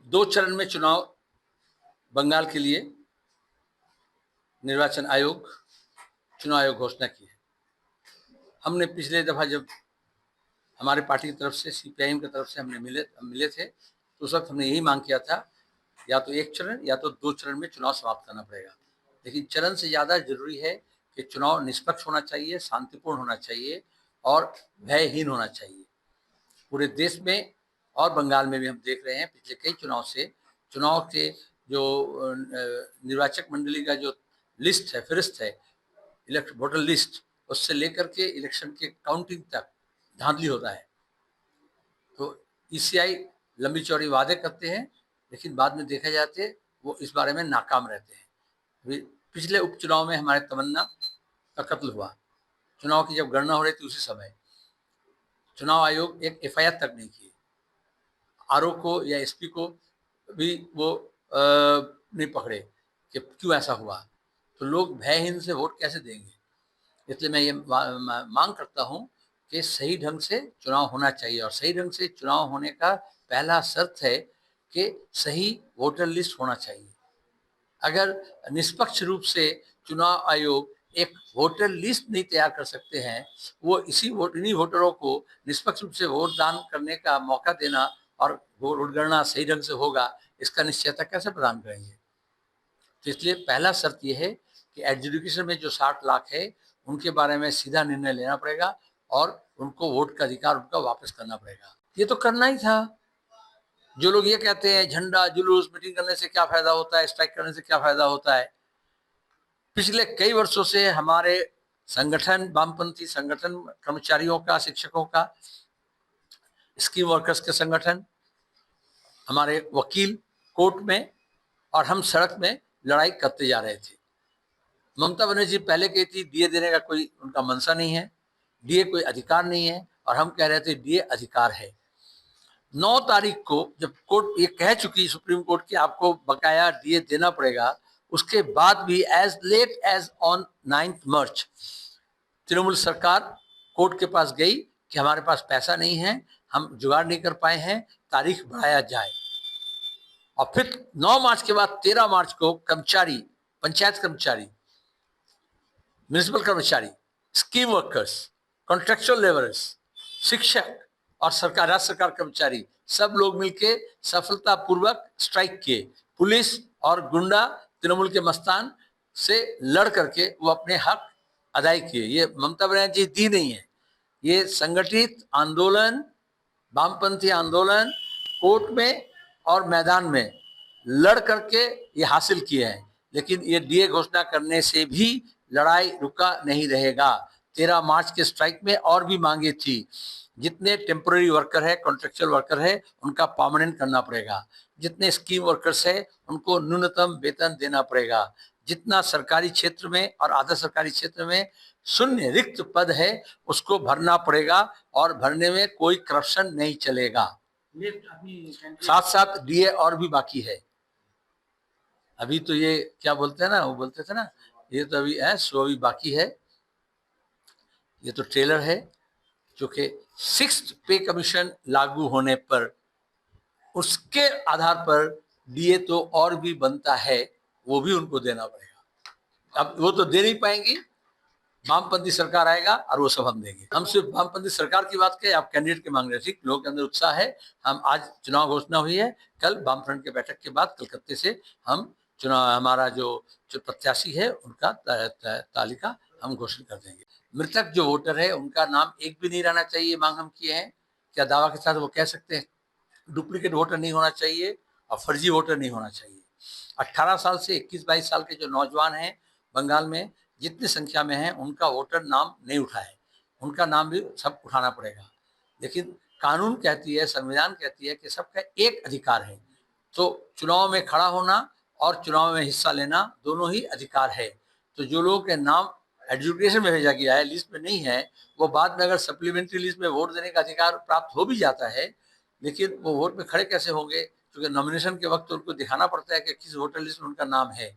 दो चरण में चुनाव बंगाल के लिए निर्वाचन आयोग, चुनाव आयोग घोषणा की है। हमने पिछले दफा जब हमारे पार्टी की तरफ से, सीपीआईएम की तरफ से हमने मिले थे, तो उस वक्त हमने यही मांग किया था, या तो एक चरण या तो दो चरण में चुनाव समाप्त करना पड़ेगा। लेकिन चरण से ज़्यादा जरूरी है कि चुनाव निष्पक्ष होना चाहिए, शांतिपूर्ण होना चाहिए और भयहीन होना चाहिए। पूरे देश में और बंगाल में भी हम देख रहे हैं, पिछले कई चुनाव से, चुनाव के जो निर्वाचक मंडली का जो लिस्ट है, फहरिस्त है, वोटर लिस्ट, उससे लेकर के इलेक्शन के काउंटिंग तक धांधली होता है। तो ईसीआई लंबी चौड़ी वादे करते हैं, लेकिन बाद में देखा जाते वो इस बारे में नाकाम रहते हैं। पिछले उपचुनाव में हमारे तमन्ना का कत्ल हुआ, चुनाव की जब गणना हो रही थी उसी समय चुनाव आयोग एक एफआईआर तक नहीं की, आरओ को या एसपी को भी वो नहीं पकड़े कि क्यों ऐसा हुआ। तो लोग भयहीन से वोट कैसे देंगे? इसलिए मैं ये मांग करता हूँ कि सही ढंग से चुनाव होना चाहिए, और सही ढंग से चुनाव होने का पहला शर्त है कि सही वोटर लिस्ट होना चाहिए। अगर निष्पक्ष रूप से चुनाव आयोग एक वोटर लिस्ट नहीं तैयार कर सकते हैं, वो इन्हीं वोटरों को निष्पक्ष रूप से वोट दान करने का मौका देना और वोट गणना सही ढंग से होगा, इसका निश्चयता कैसे प्रदान करेंगे? तो इसलिए पहला शर्त यह है कि एडजुडिकेशन में जो 60 लाख है उनके बारे में सीधा निर्णय लेना पड़ेगा और उनको वोट का अधिकार उनका वापस करना पड़ेगा। ये तो करना ही था। जो लोग ये कहते हैं झंडा जुलूस मीटिंग करने से क्या फायदा होता है, स्ट्राइक करने से क्या फायदा होता है, पिछले कई वर्षों से हमारे संगठन, वामपंथी संगठन, कर्मचारियों का, शिक्षकों का, स्कीम वर्कर्स के संगठन, हमारे वकील कोर्ट में और हम सड़क में लड़ाई करते जा रहे थे। ममता बनर्जी पहले कहती थी डीए देने का कोई उनका मनसा नहीं है, डीए कोई अधिकार नहीं है, और हम कह रहे थे डीए अधिकार है। 9 तारीख को जब कोर्ट ये कह चुकी, सुप्रीम कोर्ट की, आपको बकाया डीए देना पड़ेगा, उसके बाद भी एज लेट एज ऑन 9 मार्च तृणमूल सरकार कोर्ट के पास गई कि हमारे पास पैसा नहीं है, हम जुगाड़ नहीं कर पाए हैं, तारीख बढ़ाया जाए। और फिर 9 मार्च के बाद 13 मार्च को कर्मचारी, पंचायत कर्मचारी, म्युनिसिपल कर्मचारी, स्कीम वर्कर्स, कॉन्ट्रेक्चुअल लेबरर्स, शिक्षक और सरकार, राज्य सरकार कर्मचारी, सब लोग मिलके सफलतापूर्वक स्ट्राइक किए। पुलिस और गुंडा तृणमूल के मस्तान से लड़ करके वो अपने हक अदाई किए। ये ममता बनर्जी दी नहीं है, ये संगठित आंदोलन, वामपंथी आंदोलन कोर्ट में और मैदान में लड़ करके ये हासिल किए हैं। लेकिन ये डीए घोषणा करने से भी लड़ाई रुका नहीं रहेगा। 13 मार्च के स्ट्राइक में और भी मांगे थी, जितने टेम्पोररी वर्कर है, कॉन्ट्रेक्चुअल वर्कर है, उनका परमानेंट करना पड़ेगा, जितने स्कीम वर्कर्स है उनको न्यूनतम वेतन देना पड़ेगा, जितना सरकारी क्षेत्र में और आधा सरकारी क्षेत्र में शून्य रिक्त पद है उसको भरना पड़ेगा, और भरने में कोई करप्शन नहीं चलेगा। साथ साथ डीए और भी बाकी है। अभी तो ये क्या बोलते हैं ना, वो बोलते थे ना, ये तो अभी है, सो अभी बाकी है। ये तो ट्रेलर है, जो कि 6th पे कमीशन लागू होने पर उसके आधार पर डीए तो और भी बनता है, वो भी उनको देना पड़ेगा। अब वो तो दे नहीं पाएंगी, वामपंथी सरकार आएगा और वो सब हम देंगे। हम सिर्फ वामपंथी सरकार की बात करें, आप कैंडिडेट की मांग रहे थे, लोगों के अंदर उत्साह है। हम आज चुनाव घोषणा हुई है, कल वामफ्रंट के बैठक के बाद कलकत्ते से हम चुनाव, हमारा जो प्रत्याशी है उनका तालिका हम घोषित कर देंगे। मृतक जो वोटर है उनका नाम एक भी नहीं रहना चाहिए, मांग हम किए हैं। क्या दावा के साथ वो कह सकते हैं? डुप्लीकेट वोटर नहीं होना चाहिए और फर्जी वोटर नहीं होना चाहिए। 18 साल से 21-22 साल के जो नौजवान हैं बंगाल में, जितनी संख्या में है, उनका वोटर नाम नहीं उठा है, उनका नाम भी सब उठाना पड़ेगा। लेकिन कानून कहती है, संविधान कहती है कि सबका एक अधिकार है, तो चुनाव में खड़ा होना और चुनाव में हिस्सा लेना दोनों ही अधिकार है। तो जो लोगों के नाम एडजुडिकेशन में भेजा गया है, लिस्ट में नहीं है, वो बाद में अगर सप्लीमेंट्री लिस्ट में वोट देने का अधिकार प्राप्त हो भी जाता है, लेकिन वो वोट में खड़े कैसे होंगे? क्योंकि नॉमिनेशन के वक्त उनको दिखाना पड़ता है कि किस वोटर लिस्ट में उनका नाम है।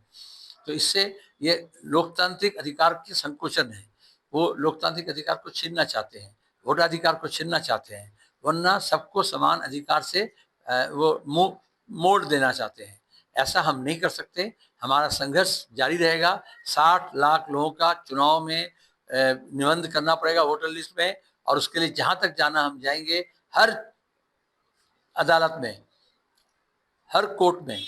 तो इससे ये लोकतांत्रिक अधिकार की संकोचन है, वो लोकतांत्रिक अधिकार को छीनना चाहते हैं, वोटाधिकार को छीनना चाहते हैं, वरना सबको समान अधिकार से वो मुंह मोड़ देना चाहते हैं। ऐसा हम नहीं कर सकते। हमारा संघर्ष जारी रहेगा। 60 लाख लोगों का चुनाव में निबंध करना पड़ेगा वोटर लिस्ट में, और उसके लिए जहां तक जाना हम जाएंगे। हर अदालत में, हर कोर्ट में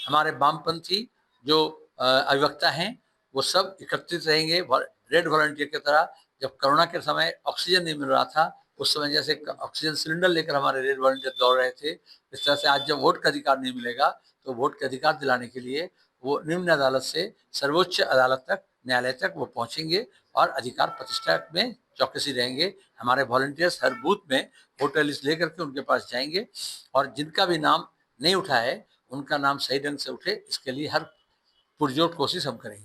हमारे वामपंथी जो अधिवक्ता हैं वो सब एकत्रित रहेंगे रेड वॉलंटियर की तरह। जब कोरोना के समय ऑक्सीजन नहीं मिल रहा था, उस समय जैसे ऑक्सीजन सिलेंडर लेकर हमारे रेड वॉलंटियर दौड़ रहे थे, इस तरह से आज जब वोट का अधिकार नहीं मिलेगा तो वोट का अधिकार दिलाने के लिए वो निम्न अदालत से सर्वोच्च अदालत तक, न्यायालय तक वो पहुंचेंगे और अधिकार प्रतिष्ठा में चौकसी रहेंगे। हमारे वॉलंटियर्स हर बूथ में वोटर लिस्ट लेकर के उनके पास जाएंगे, और जिनका भी नाम नहीं उठा है उनका नाम सही ढंग से उठे, इसके लिए हर पुरजोर कोशिश हम करेंगे।